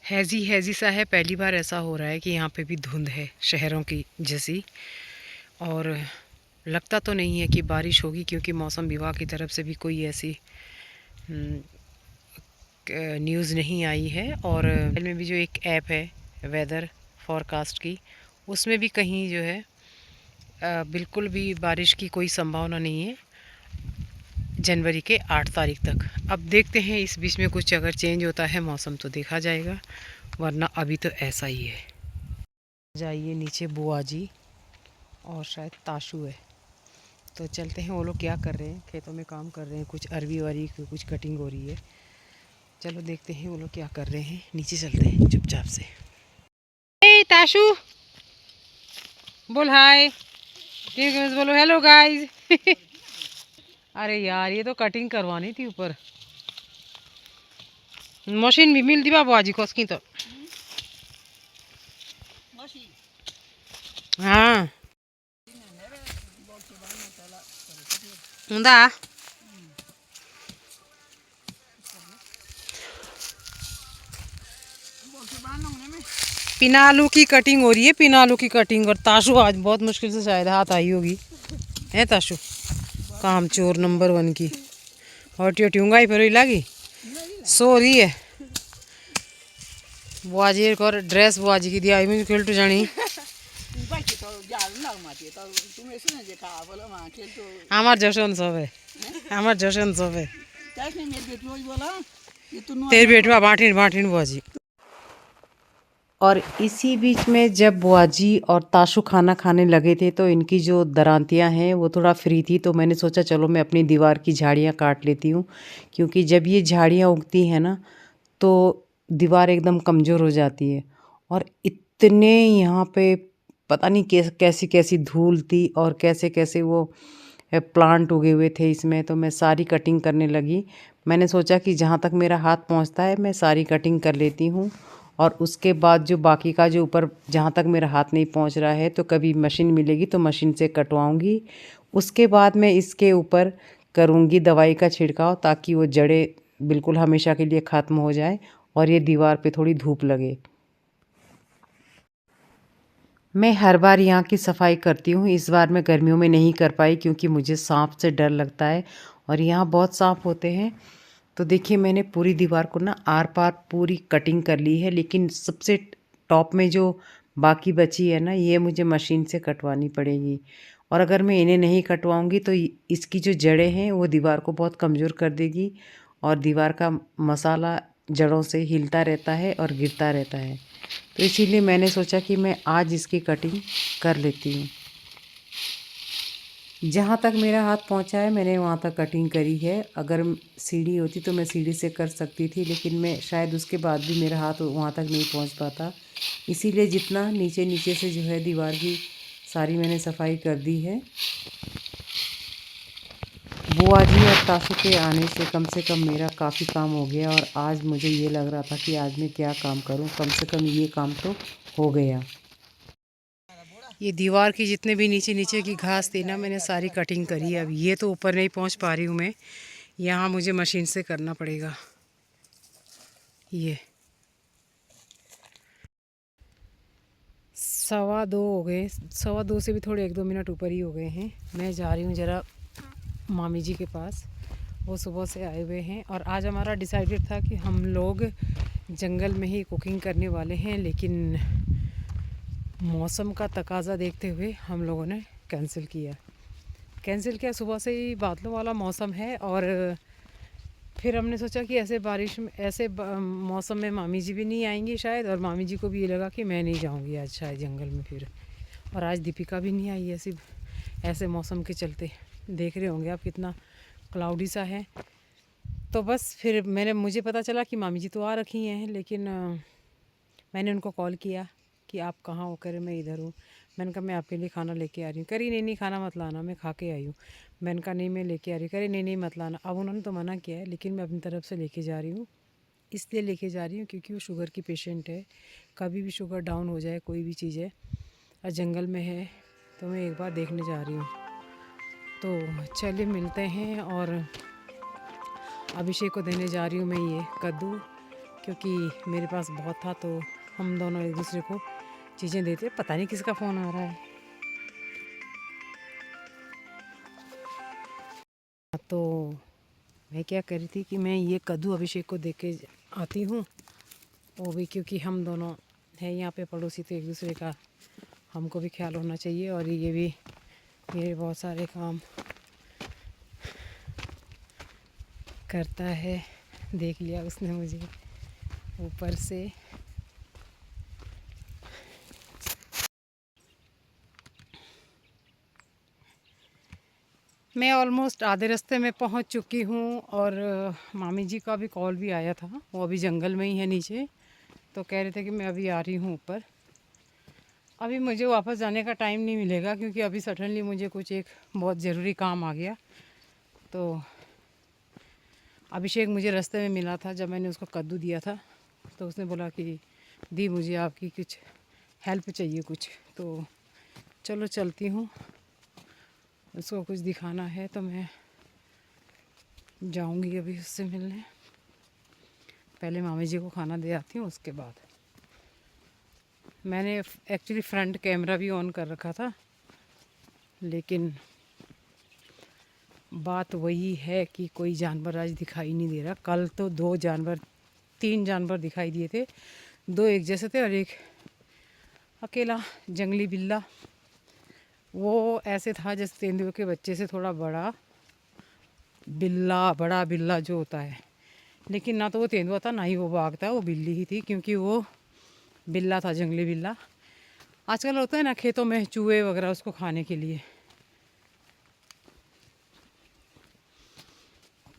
हैज़ी हैज़ी सा है। पहली बार ऐसा हो रहा है कि यहाँ पे भी धुंध है शहरों की जैसी। और लगता तो नहीं है कि बारिश होगी, क्योंकि मौसम विभाग की तरफ से भी कोई ऐसी न्यूज़ नहीं आई है। और मोबाइल में भी जो एक ऐप है वेदर फोरकास्ट की, उसमें भी कहीं जो है बिल्कुल भी बारिश की कोई संभावना नहीं है जनवरी के 8 तारीख तक। अब देखते हैं इस बीच में कुछ अगर चेंज होता है मौसम तो देखा जाएगा, वरना अभी तो ऐसा ही है। जाइए नीचे बुआ जी और शायद ताशु है, तो चलते हैं। वो लोग क्या कर रहे हैं, खेतों में काम कर रहे हैं, कुछ अरवी वरी की कुछ कटिंग हो रही है। चलो देखते हैं वो लोग क्या कर रहे हैं, नीचे चलते हैं चुपचाप से। हे ताशु, बोल हाय। बोलो हेलो गाइस। अरे यार ये तो कटिंग करवानी थी ऊपर। मशीन भी मिल दी बाबू आजी को उसकी तो। हाँ ఉందా? पिनालू की कटिंग हो रही है, पिनालू की कटिंग। और ताशु आज बहुत मुश्किल से शायद हाथ आई होगी, है ताशु? काम चोर नंबर 1 की। और ट्यूंगाई पर लगी सो रही है बुआजी और ड्रेस बुआजी की दिया मुझे खेल जानी। আমার जशन सब है, আমার जशन सब है। तेरे बेटवा बांटिन बांटिन बुआजी। और इसी बीच में जब बुआजी और ताशु खाना खाने लगे थे तो इनकी जो दरांतियाँ हैं वो थोड़ा फ्री थी, तो मैंने सोचा चलो मैं अपनी दीवार की झाड़ियाँ काट लेती हूँ। क्योंकि जब ये झाड़ियाँ उगती हैं ना तो दीवार एकदम कमज़ोर हो जाती है। और इतने यहाँ पे पता नहीं कैसी कैसी धूल थी और कैसे कैसे वो प्लांट उगे हुए थे इसमें, तो मैं सारी कटिंग करने लगी। मैंने सोचा कि जहाँ तक मेरा हाथ पहुँचता है मैं सारी कटिंग कर लेती हूँ, और उसके बाद जो बाकी का जो ऊपर जहाँ तक मेरा हाथ नहीं पहुँच रहा है तो कभी मशीन मिलेगी तो मशीन से कटवाऊँगी। उसके बाद मैं इसके ऊपर करूँगी दवाई का छिड़काव, ताकि वो जड़ें बिल्कुल हमेशा के लिए ख़त्म हो जाए और ये दीवार पे थोड़ी धूप लगे। मैं हर बार यहाँ की सफाई करती हूँ, इस बार मैं गर्मियों में नहीं कर पाई क्योंकि मुझे सांप से डर लगता है और यहाँ बहुत सांप होते हैं। तो देखिए मैंने पूरी दीवार को ना आर पार पूरी कटिंग कर ली है, लेकिन सबसे टॉप में जो बाकी बची है ना ये मुझे मशीन से कटवानी पड़ेगी। और अगर मैं इन्हें नहीं कटवाऊँगी तो इसकी जो जड़ें हैं वो दीवार को बहुत कमज़ोर कर देगी और दीवार का मसाला जड़ों से हिलता रहता है और गिरता रहता है। तो इसीलिए मैंने सोचा कि मैं आज इसकी कटिंग कर लेती हूँ। जहाँ तक मेरा हाथ पहुँचा है मैंने वहाँ तक कटिंग करी है। अगर सीढ़ी होती तो मैं सीढ़ी से कर सकती थी, लेकिन मैं शायद उसके बाद भी मेरा हाथ वहाँ तक नहीं पहुँच पाता। इसीलिए जितना नीचे नीचे से जो है दीवार की सारी मैंने सफाई कर दी है। बुआ जी और ताशु के आने से कम मेरा काफ़ी काम हो गया, और आज मुझे ये लग रहा था कि आज मैं क्या काम करूं, कम से कम ये काम तो हो गया। ये दीवार की जितने भी नीचे नीचे की घास थी ना मैंने सारी कटिंग करी है। अब ये तो ऊपर नहीं पहुंच पा रही हूँ मैं, यहाँ मुझे मशीन से करना पड़ेगा। ये 2:15 हो गए, 2:15 से भी थोड़े 1-2 मिनट ऊपर ही हो गए हैं। मैं जा रही हूँ ज़रा मामी जी के पास, वो सुबह से आए हुए हैं। और आज हमारा डिसाइडेड था कि हम लोग जंगल में ही कुकिंग करने वाले हैं, लेकिन मौसम का तकाज़ा देखते हुए हम लोगों ने कैंसिल किया। सुबह से ही बादलों वाला मौसम है, और फिर हमने सोचा कि ऐसे बारिश में मौसम में मामी जी भी नहीं आएंगी शायद, और मामी जी को भी ये लगा कि मैं नहीं जाऊंगी आज शायद जंगल में फिर। और आज दीपिका भी नहीं आई ऐसे मौसम के चलते। देख रहे होंगे आप कितना क्लाउडी सा है। तो बस फिर मुझे पता चला कि मामी जी तो आ रखी हैं, लेकिन मैंने उनको कॉल किया कि आप कहाँ हो। करे मैं इधर हूँ। मैंने कहा मैं आपके लिए खाना लेके आ रही हूँ। करी नहीं खाना मत लाना, मैं खा के आई हूँ। मैंने कहा नहीं मैं लेके आ रही। करे नहीं मत लाना। अब उन्होंने तो मना किया है, लेकिन मैं अपनी तरफ से लेके जा रही हूँ। इसलिए लेके जा रही हूँ क्योंकि वो शुगर की पेशेंट है, कभी भी शुगर डाउन हो जाए कोई भी चीज़ है, और जंगल में है, तो मैं एक बार देखने जा रही हूँ। तो चलिए मिलते हैं। और अभिषेक को देने जा रही हूँ मैं ये कद्दू, क्योंकि मेरे पास बहुत था तो हम दोनों एक दूसरे को चीज़ें देते। पता नहीं किसका फ़ोन आ रहा है। तो मैं क्या कर रही थी कि मैं ये कद्दू अभिषेक को दे के आती हूँ, वो भी क्योंकि हम दोनों हैं यहाँ पे पड़ोसी, तो एक दूसरे का हमको भी ख्याल होना चाहिए। और ये भी मेरे बहुत सारे काम करता है। देख लिया उसने मुझे ऊपर से। मैं ऑलमोस्ट आधे रास्ते में पहुंच चुकी हूं और मामी जी का भी कॉल भी आया था। वो अभी जंगल में ही है नीचे, तो कह रहे थे कि मैं अभी आ रही हूं ऊपर। अभी मुझे वापस जाने का टाइम नहीं मिलेगा क्योंकि अभी सडनली मुझे कुछ एक बहुत ज़रूरी काम आ गया। तो अभिषेक मुझे रास्ते में मिला था जब मैंने उसको कद्दू दिया था, तो उसने बोला कि दी मुझे आपकी कुछ हेल्प चाहिए कुछ। तो चलो चलती हूँ, उसको कुछ दिखाना है तो मैं जाऊंगी अभी उससे मिलने। पहले मामी जी को खाना दे आती हूँ, उसके बाद। मैंने एक्चुअली फ्रंट कैमरा भी ऑन कर रखा था, लेकिन बात वही है कि कोई जानवर आज दिखाई नहीं दे रहा। कल तो 3 जानवर दिखाई दिए थे, 2 एक जैसे थे और एक अकेला जंगली बिल्ला। वो ऐसे था जैसे तेंदुए के बच्चे से थोड़ा बड़ा बिल्ला जो होता है, लेकिन ना तो वो तेंदुआ था ना ही वो बाघ था, वो बिल्ली ही थी क्योंकि वो बिल्ला था, जंगली बिल्ला। आजकल होता है ना खेतों में चूहे वगैरह उसको खाने के लिए।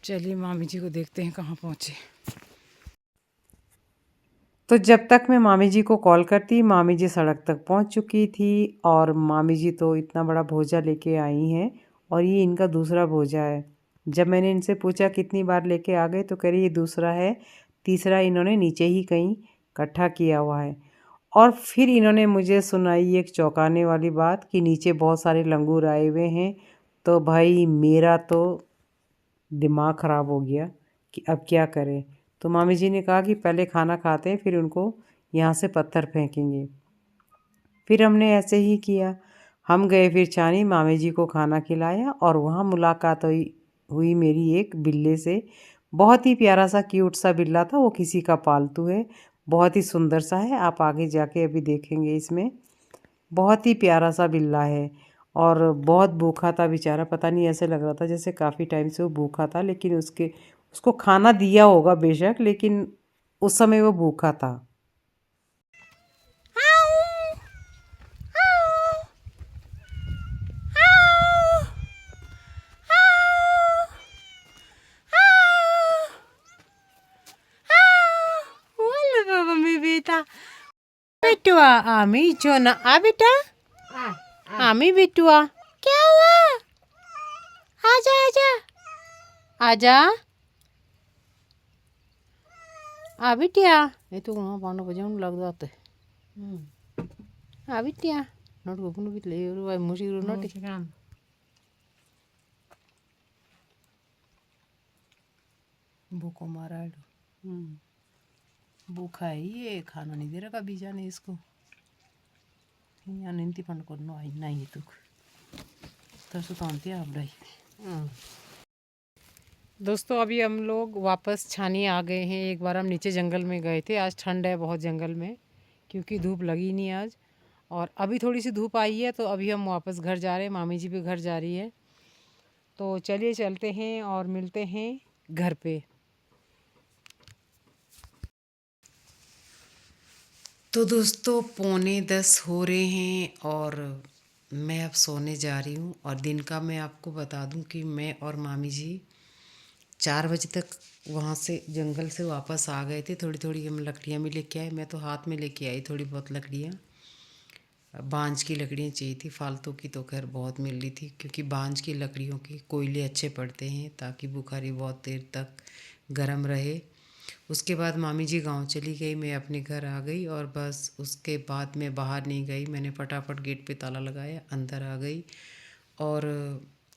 चलिए मामी जी को देखते हैं कहाँ पहुँचे। तो जब तक मैं मामी जी को कॉल करती, मामी जी सड़क तक पहुँच चुकी थी। और मामी जी तो इतना बड़ा भोजा लेके आई हैं और ये इनका दूसरा भोजा है। जब मैंने इनसे पूछा कितनी बार लेके आ गए तो कह रही ये दूसरा है, तीसरा इन्होंने नीचे ही कहीं इकट्ठा किया हुआ है। और फिर इन्होंने मुझे सुनाई एक चौंकाने वाली बात कि नीचे बहुत सारे लंगूर आए हुए हैं। तो भाई मेरा तो दिमाग ख़राब हो गया कि अब क्या करें। तो मामी जी ने कहा कि पहले खाना खाते हैं फिर उनको यहाँ से पत्थर फेंकेंगे। फिर हमने ऐसे ही किया। हम गए फिर छानी, मामी जी को खाना खिलाया और वहाँ मुलाकात हुई मेरी एक बिल्ले से। बहुत ही प्यारा सा क्यूट सा बिल्ला था, वो किसी का पालतू है, बहुत ही सुंदर सा है। आप आगे जाके अभी देखेंगे इसमें। बहुत ही प्यारा सा बिल्ला है और बहुत भूखा था बेचारा। पता नहीं, ऐसे लग रहा था जैसे काफ़ी टाइम से वो भूखा था, लेकिन उसको खाना दिया होगा बेशक, लेकिन उस समय वो भूखा था। बेटुआ आमी जो ना आ बेटा, आमी बेटुआ क्या हुआ? आजा आजा आजा आ बिटिया, ये तो वहाँ पांडव बजाऊं लग जाते। आ बिटिया नोट को पुनु बिटले और वाई मुशी रो नोट भूखो मारा है। भूखा है ये, खाना नहीं दे रखा बीजा ने इसको। यहाँ निंती फंड करनो आई नहीं तुक तो सुतानती आप रही। दोस्तों अभी हम लोग वापस छानी आ गए हैं। एक बार हम नीचे जंगल में गए थे। आज ठंड है बहुत जंगल में क्योंकि धूप लगी नहीं आज, और अभी थोड़ी सी धूप आई है। तो अभी हम वापस घर जा रहे हैं, मामी जी भी घर जा रही है। तो चलिए चलते हैं और मिलते हैं घर पे। तो दोस्तों 9:45 हो रहे हैं और मैं अब सोने जा रही हूँ। और दिन का मैं आपको बता दूँ कि मैं और मामी जी 4 बजे तक वहाँ से जंगल से वापस आ गए थे। थोड़ी थोड़ी हम लकड़ियाँ भी लेके आए, मैं तो हाथ में लेके आई थोड़ी बहुत लकड़ियाँ। बांज की लकड़ियाँ चाहिए थी, फालतू की तो खैर बहुत मिल रही थी क्योंकि बांज की लकड़ियों के कोयले अच्छे पड़ते हैं ताकि बुखारी बहुत देर तक गर्म रहे। उसके बाद मामी जी गांव चली गई, मैं अपने घर आ गई और बस उसके बाद मैं बाहर नहीं गई। मैंने फटाफट गेट पे ताला लगाया, अंदर आ गई। और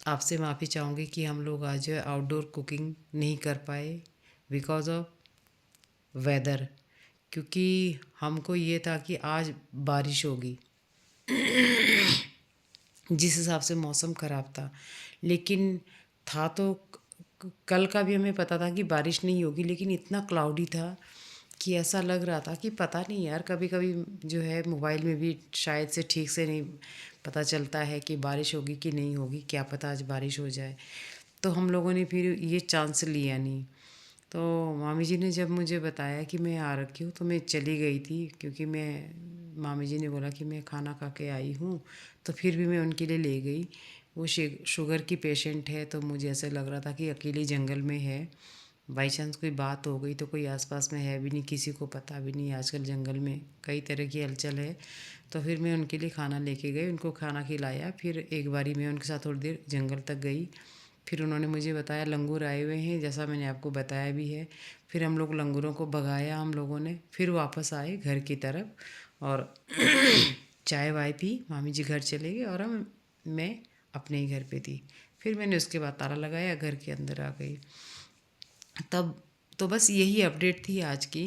आपसे माफ़ी चाहूँगी कि हम लोग आज आउटडोर कुकिंग नहीं कर पाए बिकॉज़ ऑफ वेदर, क्योंकि हमको ये था कि आज बारिश होगी। जिस हिसाब से मौसम ख़राब था, लेकिन था तो कल का भी हमें पता था कि बारिश नहीं होगी, लेकिन इतना क्लाउडी था कि ऐसा लग रहा था कि पता नहीं यार, कभी कभी जो है मोबाइल में भी शायद से ठीक से नहीं पता चलता है कि बारिश होगी कि नहीं होगी, क्या पता आज बारिश हो जाए। तो हम लोगों ने फिर ये चांस लिया नहीं। तो मामी जी ने जब मुझे बताया कि मैं आ रखी हूँ तो मैं चली गई थी, क्योंकि मैं मामी जी ने बोला कि मैं खाना खा के आई हूँ, तो फिर भी मैं उनके लिए ले गई। वो शुगर की पेशेंट है, तो मुझे ऐसा लग रहा था कि अकेली जंगल में है, बाई चांस कोई बात हो गई तो कोई आसपास में है भी नहीं, किसी को पता भी नहीं, आजकल जंगल में कई तरह की हलचल है। तो फिर मैं उनके लिए खाना लेके गई, उनको खाना खिलाया, फिर एक बारी मैं उनके साथ थोड़ी देर जंगल तक गई। फिर उन्होंने मुझे बताया लंगूर आए हुए हैं, जैसा मैंने आपको बताया भी है। फिर हम लोग लंगूरों को भगाया हम लोगों ने, फिर वापस आए घर की तरफ और चाय वाय पी, मामी जी घर चले गए और मैं अपने ही घर पे थी। फिर मैंने उसके बाद ताला लगाया, घर के अंदर आ गई। तब तो बस यही अपडेट थी आज की।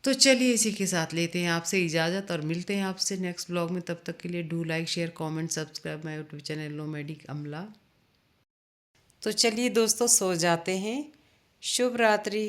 तो चलिए इसी के साथ लेते हैं आपसे इजाज़त और मिलते हैं आपसे नेक्स्ट ब्लॉग में। तब तक के लिए do like share comment subscribe my YouTube channel nomadic अमला। तो चलिए दोस्तों, सो जाते हैं। शुभ रात्रि।